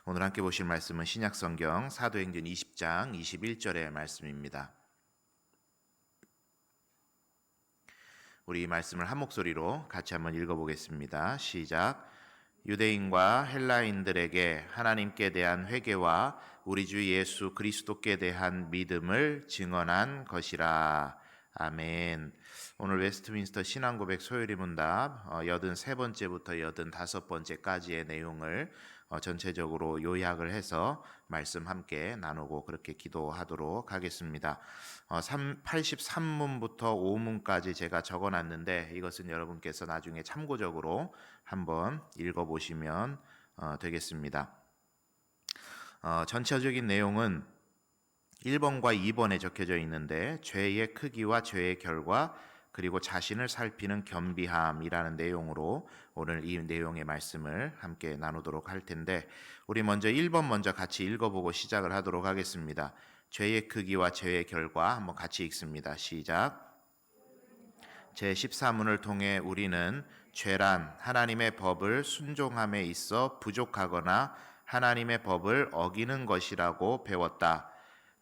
오늘 함께 보실 말씀은 신약성경 사도행전 20장 21절의 말씀입니다. 우리 이 말씀을 한 목소리로 같이 한번 읽어보겠습니다. 시작. 유대인과 헬라인들에게 하나님께 대한 회개와 우리 주 예수 그리스도께 대한 믿음을 증언한 것이라. 아멘. 오늘 웨스트민스터 신앙고백 소요리 문답 83번째부터 85번째까지의 내용을 전체적으로 요약을 해서 말씀 함께 나누고 그렇게 기도하도록 하겠습니다. 83문부터 5문까지 제가 적어놨는데 이것은 여러분께서 나중에 참고적으로 한번 읽어보시면 되겠습니다. 전체적인 내용은 1번과 2번에 적혀져 있는데 죄의 크기와 죄의 결과 그리고 자신을 살피는 겸비함이라는 내용으로 오늘 이 내용의 말씀을 함께 나누도록 할 텐데 우리 먼저 1번 먼저 같이 읽어보고 시작을 하도록 하겠습니다. 죄의 크기와 죄의 결과 한번 같이 읽습니다. 시작. 제14문을 통해 우리는 죄란 하나님의 법을 순종함에 있어 부족하거나 하나님의 법을 어기는 것이라고 배웠다.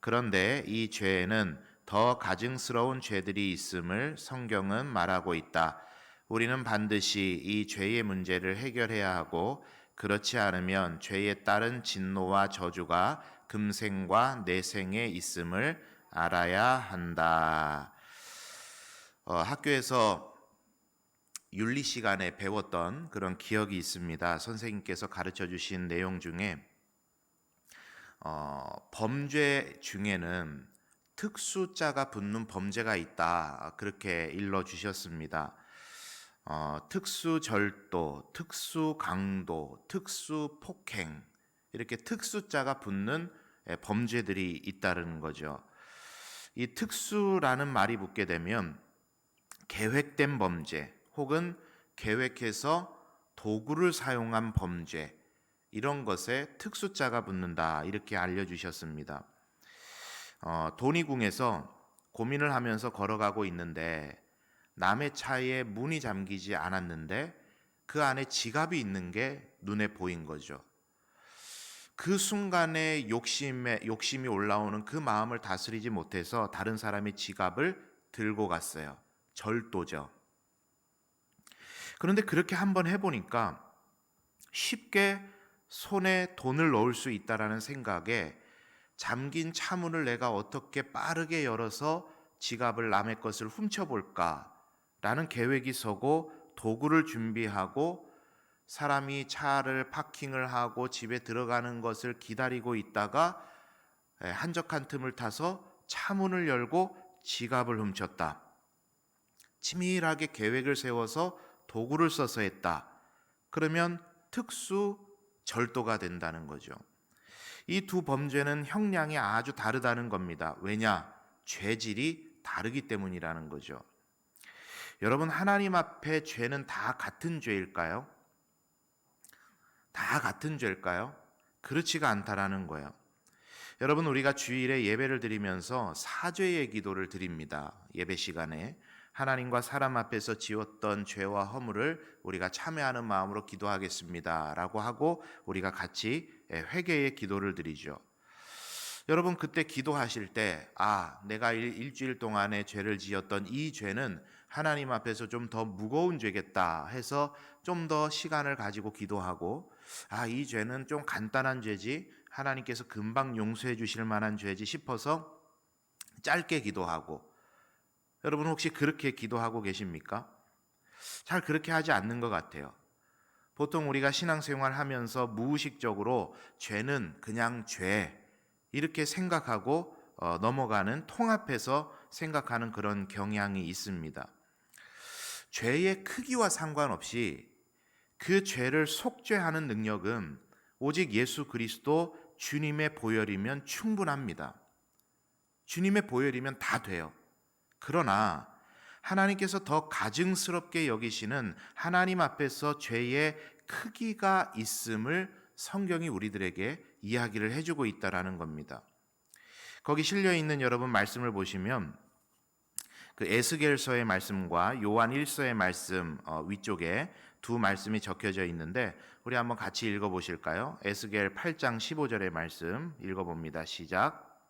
그런데 이 죄에는 더 가증스러운 죄들이 있음을 성경은 말하고 있다. 우리는 반드시 이 죄의 문제를 해결해야 하고 그렇지 않으면 죄에 따른 진노와 저주가 금생과 내생에 있음을 알아야 한다. 학교에서 윤리 시간에 배웠던 그런 기억이 있습니다. 선생님께서 가르쳐 주신 내용 중에 범죄 중에는 특수자가 붙는 범죄가 있다. 그렇게 일러주셨습니다. 특수절도, 특수강도, 특수폭행 이렇게 특수자가 붙는 범죄들이 있다는 거죠. 이 특수라는 말이 붙게 되면 계획된 범죄 혹은 계획해서 도구를 사용한 범죄 이런 것에 특수자가 붙는다 이렇게 알려주셨습니다. 도니궁에서 고민을 하면서 걸어가고 있는데 남의 차에 문이 잠기지 않았는데 그 안에 지갑이 있는 게 눈에 보인 거죠. 그 순간에 욕심이 올라오는 그 마음을 다스리지 못해서 다른 사람의 지갑을 들고 갔어요. 절도죠. 그런데 그렇게 한번 해보니까 쉽게 손에 돈을 넣을 수 있다라는 생각에 잠긴 차문을 내가 어떻게 빠르게 열어서 지갑을 남의 것을 훔쳐볼까라는 계획이 서고 도구를 준비하고 사람이 차를 파킹을 하고 집에 들어가는 것을 기다리고 있다가 한적한 틈을 타서 차문을 열고 지갑을 훔쳤다. 치밀하게 계획을 세워서 도구를 써서 했다. 그러면 특수 절도가 된다는 거죠. 이 두 범죄는 형량이 아주 다르다는 겁니다. 왜냐? 죄질이 다르기 때문이라는 거죠. 여러분, 하나님 앞에 죄는 다 같은 죄일까요? 다 같은 죄일까요? 그렇지가 않다라는 거예요. 여러분, 우리가 주일에 예배를 드리면서 사죄의 기도를 드립니다. 예배 시간에 하나님과 사람 앞에서 지었던 죄와 허물을 우리가 참회하는 마음으로 기도하겠습니다 라고 하고 우리가 같이 회개의 기도를 드리죠. 여러분, 그때 기도하실 때 내가 일주일 동안에 죄를 지었던 이 죄는 하나님 앞에서 좀 더 무거운 죄겠다 해서 좀 더 시간을 가지고 기도하고 이 죄는 좀 간단한 죄지 하나님께서 금방 용서해 주실 만한 죄지 싶어서 짧게 기도하고, 여러분 혹시 그렇게 기도하고 계십니까? 잘 그렇게 하지 않는 것 같아요. 보통 우리가 신앙생활 하면서 무의식적으로 죄는 그냥 죄 이렇게 생각하고 넘어가는, 통합해서 생각하는 그런 경향이 있습니다. 죄의 크기와 상관없이 그 죄를 속죄하는 능력은 오직 예수 그리스도 주님의 보혈이면 충분합니다. 주님의 보혈이면 다 돼요. 그러나 하나님께서 더 가증스럽게 여기시는 하나님 앞에서 죄의 크기가 있음을 성경이 우리들에게 이야기를 해주고 있다라는 겁니다. 거기 실려있는 여러분 말씀을 보시면 그 에스겔서의 말씀과 요한 1서의 말씀 위쪽에 두 말씀이 적혀져 있는데 우리 한번 같이 읽어보실까요? 에스겔 8장 15절의 말씀 읽어봅니다. 시작.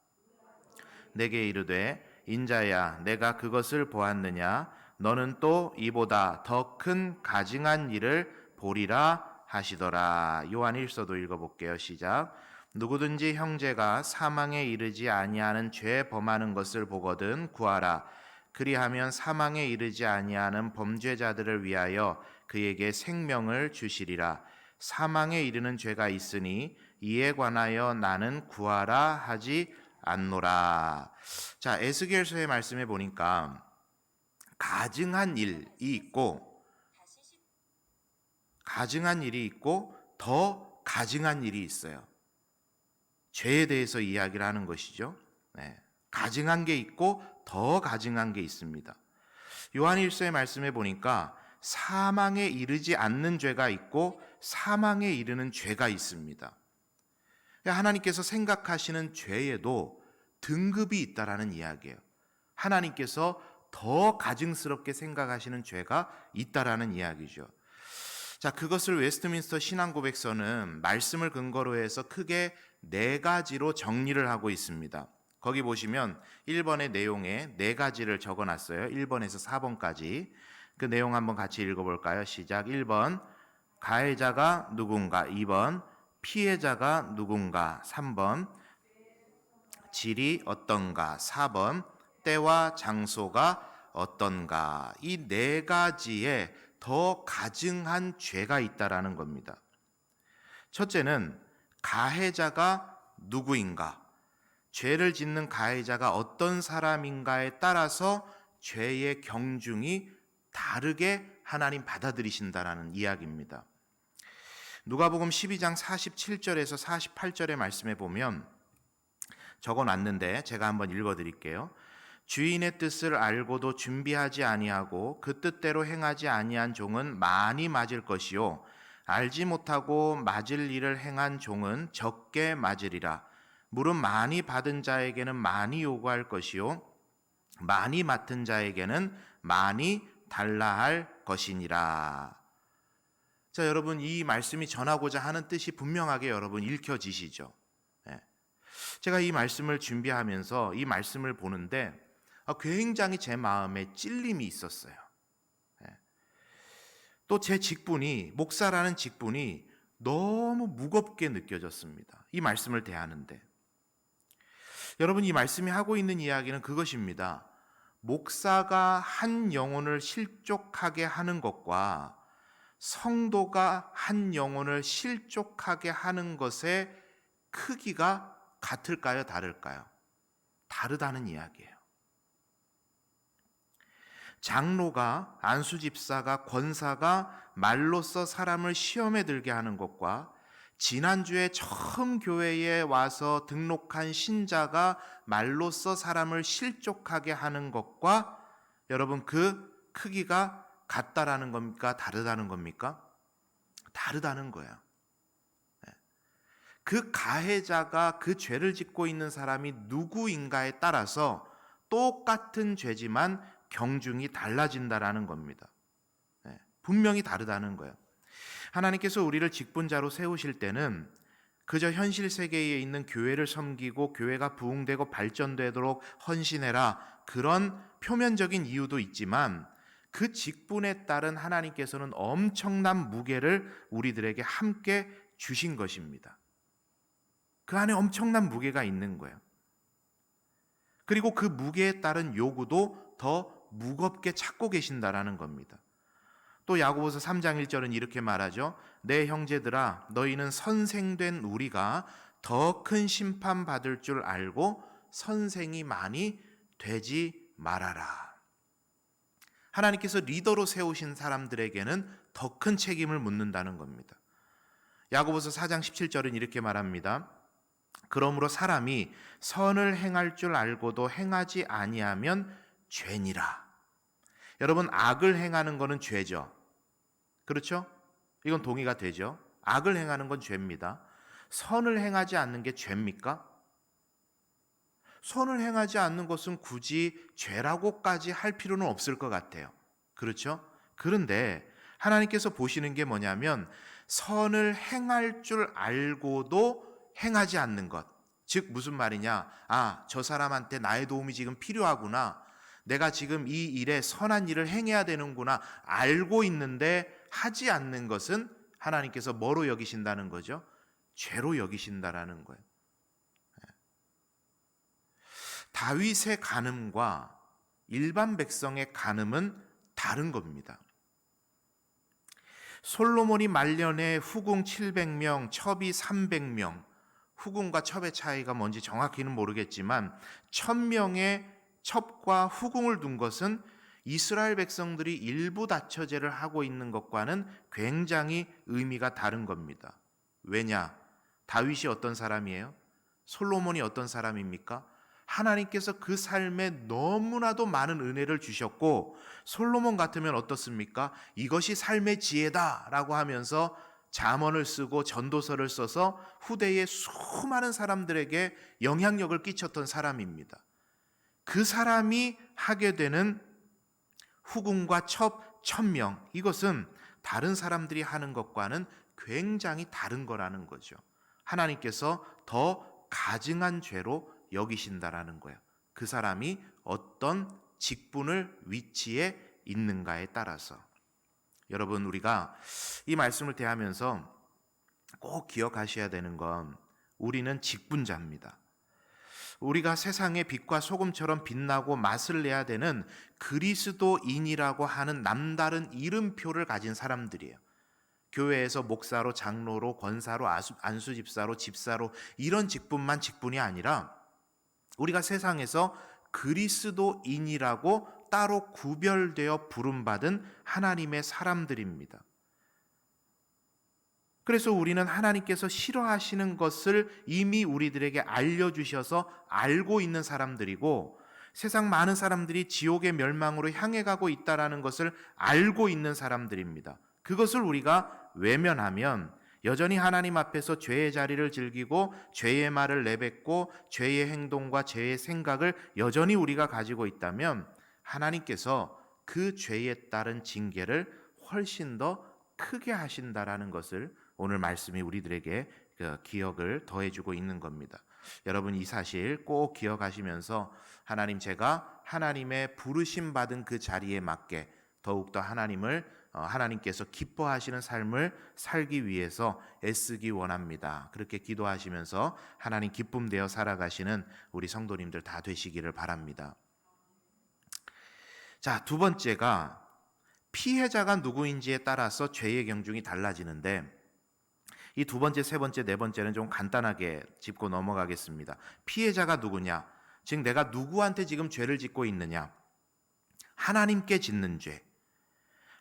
내게 이르되 인자야 내가 그것을 보았느냐 너는 또 이보다 더 큰 가증한 일을 보리라 하시더라. 요한 1서도 읽어볼게요. 시작. 누구든지 형제가 사망에 이르지 아니하는 죄 범하는 것을 보거든 구하라. 그리하면 사망에 이르지 아니하는 범죄자들을 위하여 그에게 생명을 주시리라. 사망에 이르는 죄가 있으니 이에 관하여 나는 구하라 하지 않노라. 자, 에스겔서의 말씀에 보니까 가증한 일이 있고 더 가증한 일이 있어요. 죄에 대해서 이야기를 하는 것이죠. 네. 가증한 게 있고 더 가증한 게 있습니다. 요한 1서의 말씀에 보니까 사망에 이르지 않는 죄가 있고 사망에 이르는 죄가 있습니다. 하나님께서 생각하시는 죄에도 등급이 있다라는 이야기예요. 하나님께서 더 가증스럽게 생각하시는 죄가 있다라는 이야기죠. 자, 그것을 웨스트민스터 신앙고백서는 말씀을 근거로 해서 크게 4가지로 정리를 하고 있습니다. 거기 보시면 1번의 내용에 4가지를 적어놨어요. 1번에서 4번까지. 그 내용 한번 같이 읽어볼까요? 시작. 1번, 가해자가 누군가. 2번, 피해자가 누군가. 3번, 질이 어떤가. 4번, 때와 장소가 어떤가. 이 4가지의 더 가증한 죄가 있다라는 겁니다. 첫째는 가해자가 누구인가, 죄를 짓는 가해자가 어떤 사람인가에 따라서 죄의 경중이 다르게 하나님 받아들이신다라는 이야기입니다. 누가복음 12장 47절에서 48절의 말씀에 보면 적어놨는데 제가 한번 읽어드릴게요. 주인의 뜻을 알고도 준비하지 아니하고 그 뜻대로 행하지 아니한 종은 많이 맞을 것이요 알지 못하고 맞을 일을 행한 종은 적게 맞으리라. 물은 많이 받은 자에게는 많이 요구할 것이요 많이 맡은 자에게는 많이 달라 할 것이니라. 자, 여러분, 이 말씀이 전하고자 하는 뜻이 분명하게 여러분 읽혀지시죠? 제가 이 말씀을 준비하면서 이 말씀을 보는데 굉장히 제 마음에 찔림이 있었어요. 또 제 직분이, 목사라는 직분이 너무 무겁게 느껴졌습니다. 이 말씀을 대하는데. 여러분, 이 말씀이 하고 있는 이야기는 그것입니다. 목사가 한 영혼을 실족하게 하는 것과 성도가 한 영혼을 실족하게 하는 것의 크기가 같을까요? 다를까요? 다르다는 이야기예요. 장로가, 안수집사가, 권사가 말로써 사람을 시험에 들게 하는 것과 지난주에 처음 교회에 와서 등록한 신자가 말로써 사람을 실족하게 하는 것과 여러분 그 크기가 같다라는 겁니까? 다르다는 겁니까? 다르다는 거예요. 그 가해자가 그 죄를 짓고 있는 사람이 누구인가에 따라서 똑같은 죄지만 경중이 달라진다라는 겁니다. 분명히 다르다는 거예요. 하나님께서 우리를 직분자로 세우실 때는 그저 현실 세계에 있는 교회를 섬기고 교회가 부흥되고 발전되도록 헌신해라, 그런 표면적인 이유도 있지만 그 직분에 따른 하나님께서는 엄청난 무게를 우리들에게 함께 주신 것입니다. 그 안에 엄청난 무게가 있는 거예요. 그리고 그 무게에 따른 요구도 더 무겁게 찾고 계신다라는 겁니다. 또 야고보서 3장 1절은 이렇게 말하죠. 내 형제들아 너희는 선생된 우리가 더 큰 심판 받을 줄 알고 선생이 많이 되지 말아라. 하나님께서 리더로 세우신 사람들에게는 더 큰 책임을 묻는다는 겁니다. 야고보서 4장 17절은 이렇게 말합니다. 그러므로 사람이 선을 행할 줄 알고도 행하지 아니하면 죄니라. 여러분, 악을 행하는 것은 죄죠. 그렇죠? 이건 동의가 되죠. 악을 행하는 건 죄입니다. 선을 행하지 않는 게 죄입니까? 선을 행하지 않는 것은 굳이 죄라고까지 할 필요는 없을 것 같아요. 그렇죠? 그런데 하나님께서 보시는 게 뭐냐면 선을 행할 줄 알고도 행하지 않는 것. 즉 무슨 말이냐? 저 사람한테 나의 도움이 지금 필요하구나. 내가 지금 이 일에 선한 일을 행해야 되는구나. 알고 있는데 하지 않는 것은 하나님께서 뭐로 여기신다는 거죠? 죄로 여기신다라는 거예요. 다윗의 간음과 일반 백성의 간음은 다른 겁니다. 솔로몬이 말년에 후궁 700명, 첩이 300명, 후궁과 첩의 차이가 뭔지 정확히는 모르겠지만 1000명의 첩과 후궁을 둔 것은 이스라엘 백성들이 일부 다처제를 하고 있는 것과는 굉장히 의미가 다른 겁니다. 왜냐? 다윗이 어떤 사람이에요? 솔로몬이 어떤 사람입니까? 하나님께서 그 삶에 너무나도 많은 은혜를 주셨고 솔로몬 같으면 어떻습니까? 이것이 삶의 지혜다 라고 하면서 잠언을 쓰고 전도서를 써서 후대의 수많은 사람들에게 영향력을 끼쳤던 사람입니다. 그 사람이 하게 되는 후궁과 첩 1000명, 이것은 다른 사람들이 하는 것과는 굉장히 다른 거라는 거죠. 하나님께서 더 가증한 죄로 여기신다라는 거예요. 그 사람이 어떤 직분을 위치에 있는가에 따라서. 여러분, 우리가 이 말씀을 대하면서 꼭 기억하셔야 되는 건 우리는 직분자입니다. 우리가 세상의 빛과 소금처럼 빛나고 맛을 내야 되는 그리스도인이라고 하는 남다른 이름표를 가진 사람들이에요. 교회에서 목사로, 장로로, 권사로, 안수집사로, 집사로 이런 직분만 직분이 아니라 우리가 세상에서 그리스도인이라고 따로 구별되어 부름받은 하나님의 사람들입니다. 그래서 우리는 하나님께서 싫어하시는 것을 이미 우리들에게 알려주셔서 알고 있는 사람들이고 세상 많은 사람들이 지옥의 멸망으로 향해 가고 있다는 것을 알고 있는 사람들입니다. 그것을 우리가 외면하면 여전히 하나님 앞에서 죄의 자리를 즐기고 죄의 말을 내뱉고 죄의 행동과 죄의 생각을 여전히 우리가 가지고 있다면 하나님께서 그 죄에 따른 징계를 훨씬 더 크게 하신다라는 것을 오늘 말씀이 우리들에게 기억을 더해주고 있는 겁니다. 여러분, 이 사실 꼭 기억하시면서 하나님, 제가 하나님의 부르심 받은 그 자리에 맞게 더욱더 하나님께서 기뻐하시는 삶을 살기 위해서 애쓰기 원합니다. 그렇게 기도하시면서 하나님 기쁨 되어 살아가시는 우리 성도님들 다 되시기를 바랍니다. 자, 두 번째가 피해자가 누구인지에 따라서 죄의 경중이 달라지는데 이 두 번째, 세 번째, 네 번째는 좀 간단하게 짚고 넘어가겠습니다. 피해자가 누구냐? 즉 내가 누구한테 지금 죄를 짓고 있느냐? 하나님께 짓는 죄,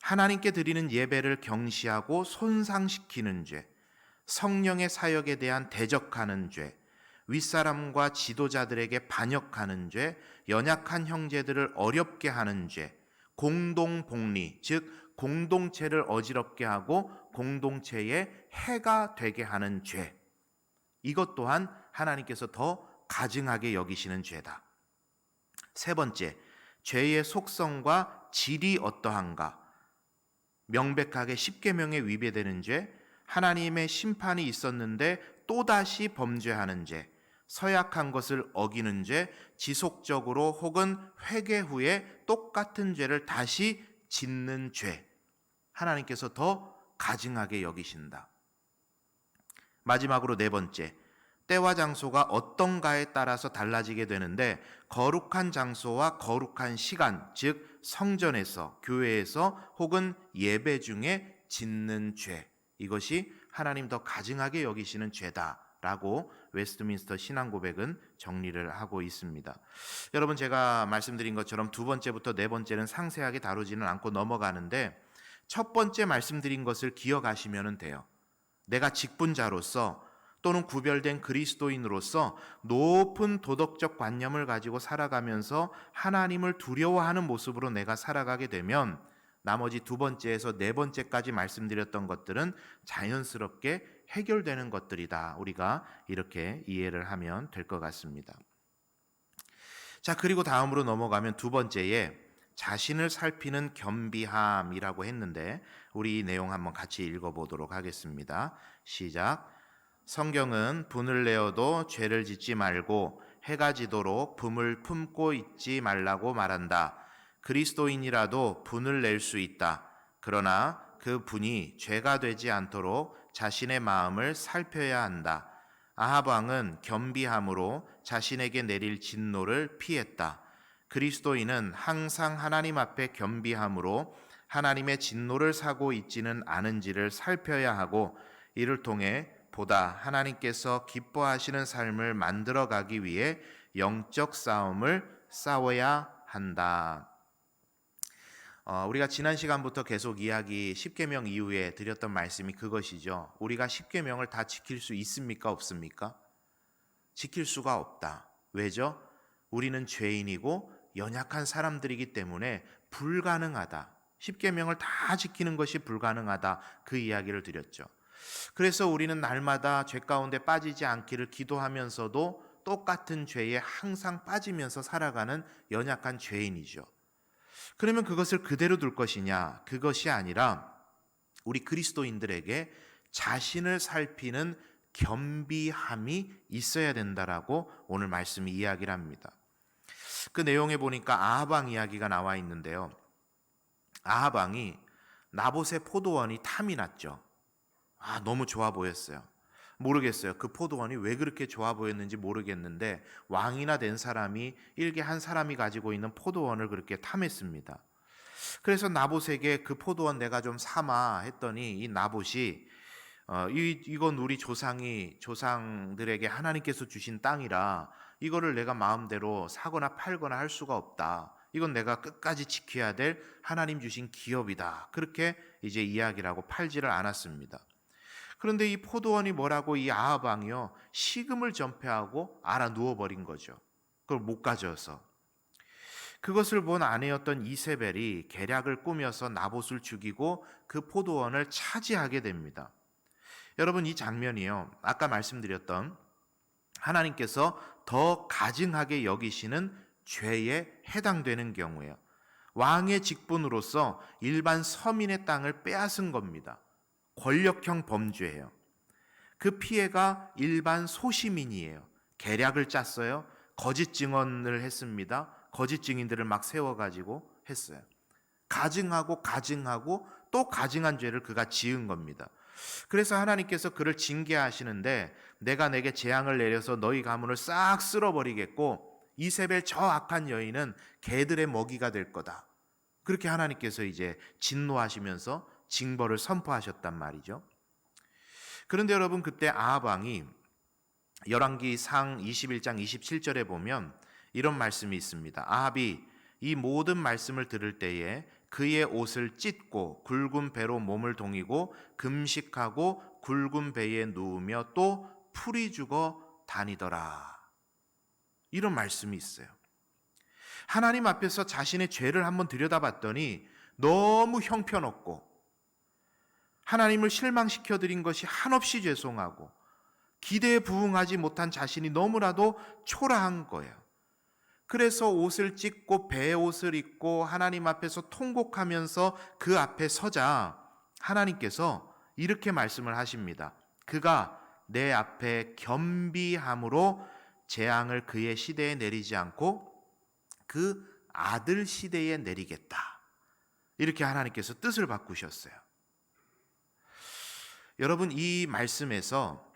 하나님께 드리는 예배를 경시하고 손상시키는 죄, 성령의 사역에 대한 대적하는 죄, 윗사람과 지도자들에게 반역하는 죄, 연약한 형제들을 어렵게 하는 죄, 공동복리, 즉 공동체를 어지럽게 하고 공동체에 해가 되게 하는 죄, 이것 또한 하나님께서 더 가증하게 여기시는 죄다. 세 번째, 죄의 속성과 질이 어떠한가? 명백하게 십계명에 위배되는 죄, 하나님의 심판이 있었는데 또다시 범죄하는 죄, 서약한 것을 어기는 죄, 지속적으로 혹은 회개 후에 똑같은 죄를 다시 짓는 죄, 하나님께서 더 가증하게 여기신다. 마지막으로 네 번째, 때와 장소가 어떤가에 따라서 달라지게 되는데 거룩한 장소와 거룩한 시간, 즉 성전에서, 교회에서 혹은 예배 중에 짓는 죄, 이것이 하나님 더 가증하게 여기시는 죄다라고 웨스트민스터 신앙고백은 정리를 하고 있습니다. 여러분, 제가 말씀드린 것처럼 두 번째부터 네 번째는 상세하게 다루지는 않고 넘어가는데 첫 번째 말씀드린 것을 기억하시면 돼요. 내가 직분자로서 또는 구별된 그리스도인으로서 높은 도덕적 관념을 가지고 살아가면서 하나님을 두려워하는 모습으로 내가 살아가게 되면 나머지 두 번째에서 네 번째까지 말씀드렸던 것들은 자연스럽게 해결되는 것들이다. 우리가 이렇게 이해를 하면 될 것 같습니다. 자, 그리고 다음으로 넘어가면 두 번째에 자신을 살피는 겸비함이라고 했는데 우리 이 내용 한번 같이 읽어보도록 하겠습니다. 시작. 성경은 분을 내어도 죄를 짓지 말고 해가 지도록 분을 품고 있지 말라고 말한다. 그리스도인이라도 분을 낼 수 있다. 그러나 그 분이 죄가 되지 않도록 자신의 마음을 살펴야 한다. 아합 왕은 겸비함으로 자신에게 내릴 진노를 피했다. 그리스도인은 항상 하나님 앞에 겸비함으로 하나님의 진노를 사고 있지는 않은지를 살펴야 하고 이를 통해 보다 하나님께서 기뻐하시는 삶을 만들어가기 위해 영적 싸움을 싸워야 한다. 우리가 지난 시간부터 계속 이야기 십계명 이후에 드렸던 말씀이 그것이죠. 우리가 십계명을 다 지킬 수 있습니까? 없습니까? 지킬 수가 없다. 왜죠? 우리는 죄인이고 연약한 사람들이기 때문에 불가능하다. 십계명을 다 지키는 것이 불가능하다. 그 이야기를 드렸죠. 그래서 우리는 날마다 죄 가운데 빠지지 않기를 기도하면서도 똑같은 죄에 항상 빠지면서 살아가는 연약한 죄인이죠. 그러면 그것을 그대로 둘 것이냐? 그것이 아니라 우리 그리스도인들에게 자신을 살피는 겸비함이 있어야 된다라고 오늘 말씀이 이야기를 합니다. 그 내용에 보니까 아합 왕 이야기가 나와 있는데요. 아합 왕이 나봇의 포도원이 탐이 났죠. 너무 좋아 보였어요. 모르겠어요. 그 포도원이 왜 그렇게 좋아 보였는지 모르겠는데 왕이나 된 사람이 일개 한 사람이 가지고 있는 포도원을 그렇게 탐했습니다. 그래서 나봇에게 그 포도원 내가 좀 삼아 했더니 이 나봇이 이건 우리 조상들에게 하나님께서 주신 땅이라 이거를 내가 마음대로 사거나 팔거나 할 수가 없다. 이건 내가 끝까지 지켜야 될 하나님 주신 기업이다. 그렇게 이제 이야기를 하고 팔지를 않았습니다. 그런데 이 포도원이 뭐라고 이 아합 왕이요 식음을 전폐하고 알아 누워버린 거죠. 그걸 못 가져서. 그것을 본 아내였던 이세벨이 계략을 꾸며서 나봇을 죽이고 그 포도원을 차지하게 됩니다. 여러분 이 장면이요 아까 말씀드렸던 하나님께서 더 가증하게 여기시는 죄에 해당되는 경우예요. 왕의 직분으로서 일반 서민의 땅을 빼앗은 겁니다. 권력형 범죄예요. 그 피해가 일반 소시민이에요. 계략을 짰어요. 거짓 증언을 했습니다. 거짓 증인들을 막 세워가지고 했어요. 가증하고 또 가증한 죄를 그가 지은 겁니다. 그래서 하나님께서 그를 징계하시는데 내가 내게 재앙을 내려서 너희 가문을 싹 쓸어버리겠고 이세벨 저 악한 여인은 개들의 먹이가 될 거다. 그렇게 하나님께서 이제 진노하시면서 징벌을 선포하셨단 말이죠. 그런데 여러분 그때 아합 왕이 열왕기상 21장 27절에 보면 이런 말씀이 있습니다. 아합이 이 모든 말씀을 들을 때에 그의 옷을 찢고 굵은 배로 몸을 동이고 금식하고 굵은 배에 누우며 또 풀이 죽어 다니더라. 이런 말씀이 있어요. 하나님 앞에서 자신의 죄를 한번 들여다봤더니 너무 형편없고 하나님을 실망시켜드린 것이 한없이 죄송하고 기대에 부응하지 못한 자신이 너무나도 초라한 거예요. 그래서 옷을 찢고 배의 옷을 입고 하나님 앞에서 통곡하면서 그 앞에 서자 하나님께서 이렇게 말씀을 하십니다. 그가 내 앞에 겸비함으로 재앙을 그의 시대에 내리지 않고 그 아들 시대에 내리겠다. 이렇게 하나님께서 뜻을 바꾸셨어요. 여러분 이 말씀에서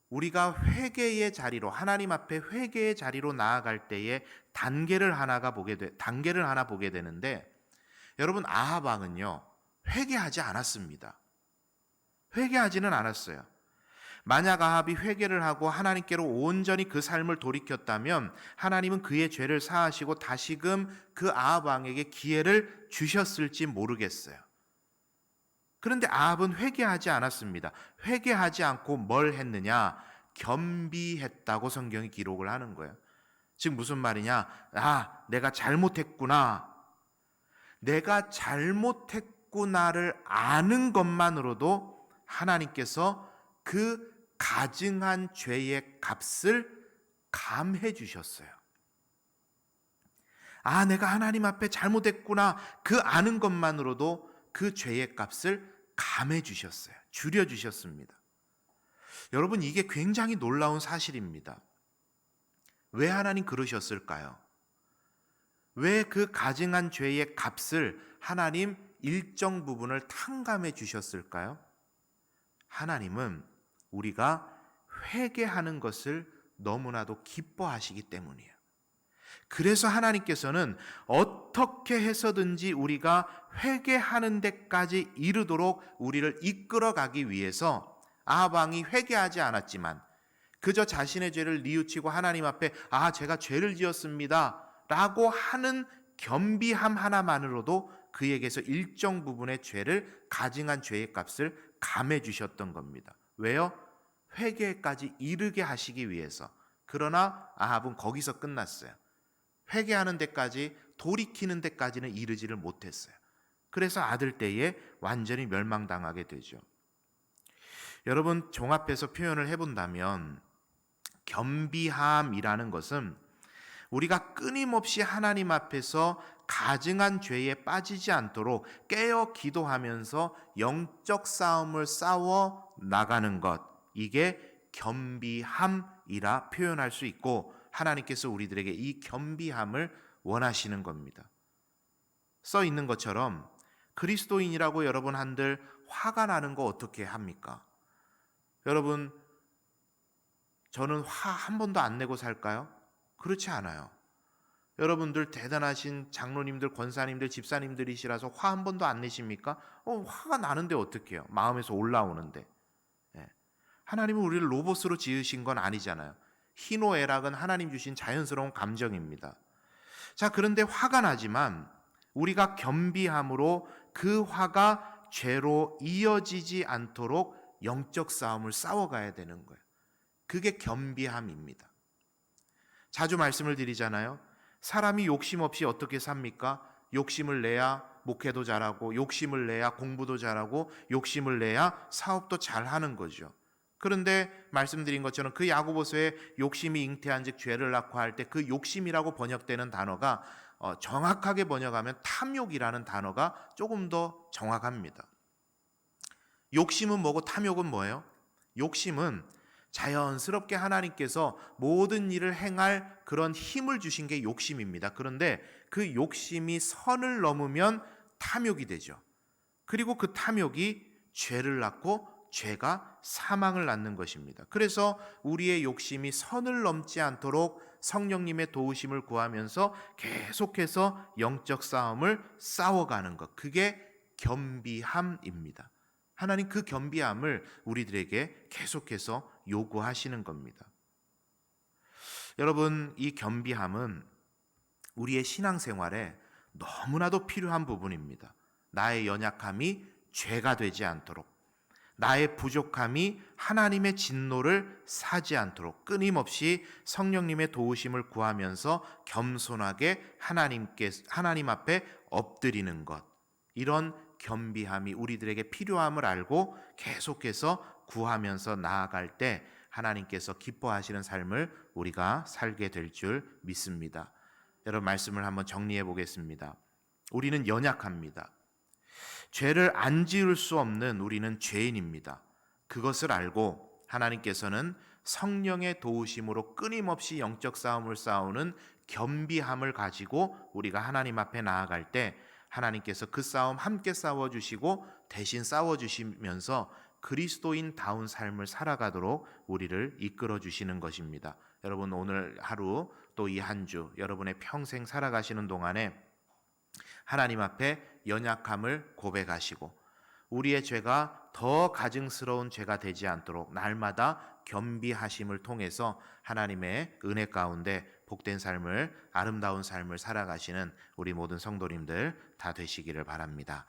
우리가 회개의 자리로 하나님 앞에 회개의 자리로 나아갈 때에 단계를 하나 보게 되는데 여러분 아합 왕은요 회개하지 않았습니다. 회개하지는 않았어요. 만약 아합이 회개를 하고 하나님께로 온전히 그 삶을 돌이켰다면 하나님은 그의 죄를 사하시고 다시금 그 아합 왕에게 기회를 주셨을지 모르겠어요. 그런데 아합은 회개하지 않았습니다. 회개하지 않고 뭘 했느냐? 겸비했다고 성경이 기록을 하는 거예요. 즉 무슨 말이냐? 내가 잘못했구나. 내가 잘못했구나를 아는 것만으로도 하나님께서 그 가증한 죄의 값을 감해 주셨어요. 아, 내가 하나님 앞에 잘못했구나. 그 아는 것만으로도 그 죄의 값을 감해 주셨어요. 줄여 주셨습니다. 여러분, 이게 굉장히 놀라운 사실입니다. 왜 하나님 그러셨을까요? 왜 그 가증한 죄의 값을 하나님 일정 부분을 탕감해 주셨을까요? 하나님은 우리가 회개하는 것을 너무나도 기뻐하시기 때문이에요. 그래서 하나님께서는 어떻게 해서든지 우리가 회개하는 데까지 이르도록 우리를 이끌어가기 위해서 아합 왕이 회개하지 않았지만 그저 자신의 죄를 뉘우치고 하나님 앞에 아, 제가 죄를 지었습니다 라고 하는 겸비함 하나만으로도 그에게서 일정 부분의 죄를 가증한 죄의 값을 감해 주셨던 겁니다. 왜요? 회개까지 이르게 하시기 위해서. 그러나 아합은 거기서 끝났어요. 회개하는 데까지, 돌이키는 데까지는 이르지를 못했어요. 그래서 아들 때에 완전히 멸망당하게 되죠. 여러분, 종합해서 표현을 해본다면 겸비함이라는 것은 우리가 끊임없이 하나님 앞에서 가증한 죄에 빠지지 않도록 깨어 기도하면서 영적 싸움을 싸워 나가는 것, 이게 겸비함이라 표현할 수 있고 하나님께서 우리들에게 이 겸비함을 원하시는 겁니다. 써 있는 것처럼 그리스도인이라고 여러분 한들 화가 나는 거 어떻게 합니까? 여러분, 저는 화 한 번도 안 내고 살까요? 그렇지 않아요. 여러분들 대단하신 장로님들, 권사님들, 집사님들이시라서 화 한 번도 안 내십니까? 화가 나는데 어떡해요? 마음에서 올라오는데. 예. 하나님은 우리를 로봇으로 지으신 건 아니잖아요. 희노애락은 하나님 주신 자연스러운 감정입니다. 자, 그런데 화가 나지만 우리가 겸비함으로 그 화가 죄로 이어지지 않도록 영적 싸움을 싸워가야 되는 거예요. 그게 겸비함입니다. 자주 말씀을 드리잖아요. 사람이 욕심 없이 어떻게 삽니까? 욕심을 내야 목회도 잘하고, 욕심을 내야 공부도 잘하고, 욕심을 내야 사업도 잘하는 거죠. 그런데 말씀드린 것처럼 그 야고보서에 욕심이 잉태한 즉 죄를 낳고 할 때 그 욕심이라고 번역되는 단어가 정확하게 번역하면 탐욕이라는 단어가 조금 더 정확합니다. 욕심은 뭐고 탐욕은 뭐예요? 욕심은 자연스럽게 하나님께서 모든 일을 행할 그런 힘을 주신 게 욕심입니다. 그런데 그 욕심이 선을 넘으면 탐욕이 되죠. 그리고 그 탐욕이 죄를 낳고 죄가 사망을 낳는 것입니다. 그래서 우리의 욕심이 선을 넘지 않도록 성령님의 도우심을 구하면서 계속해서 영적 싸움을 싸워가는 것, 그게 겸비함입니다. 하나님 그 겸비함을 우리들에게 계속해서 요구하시는 겁니다. 여러분, 이 겸비함은 우리의 신앙생활에 너무나도 필요한 부분입니다. 나의 연약함이 죄가 되지 않도록, 나의 부족함이 하나님의 진노를 사지 않도록 끊임없이 성령님의 도우심을 구하면서 겸손하게 하나님 앞에 엎드리는 것, 이런 겸비함이 우리들에게 필요함을 알고 계속해서 구하면서 나아갈 때 하나님께서 기뻐하시는 삶을 우리가 살게 될 줄 믿습니다. 여러분, 말씀을 한번 정리해 보겠습니다. 우리는 연약합니다. 죄를 안 지을 수 없는 우리는 죄인입니다. 그것을 알고 하나님께서는 성령의 도우심으로 끊임없이 영적 싸움을 싸우는 겸비함을 가지고 우리가 하나님 앞에 나아갈 때 하나님께서 그 싸움 함께 싸워주시고 대신 싸워주시면서 그리스도인다운 삶을 살아가도록 우리를 이끌어 주시는 것입니다. 여러분, 오늘 하루 또 이 한 주 여러분의 평생 살아가시는 동안에 하나님 앞에 연약함을 고백하시고 우리의 죄가 더 가증스러운 죄가 되지 않도록 날마다 겸비하심을 통해서 하나님의 은혜 가운데 복된 삶을, 아름다운 삶을 살아가시는 우리 모든 성도님들 다 되시기를 바랍니다.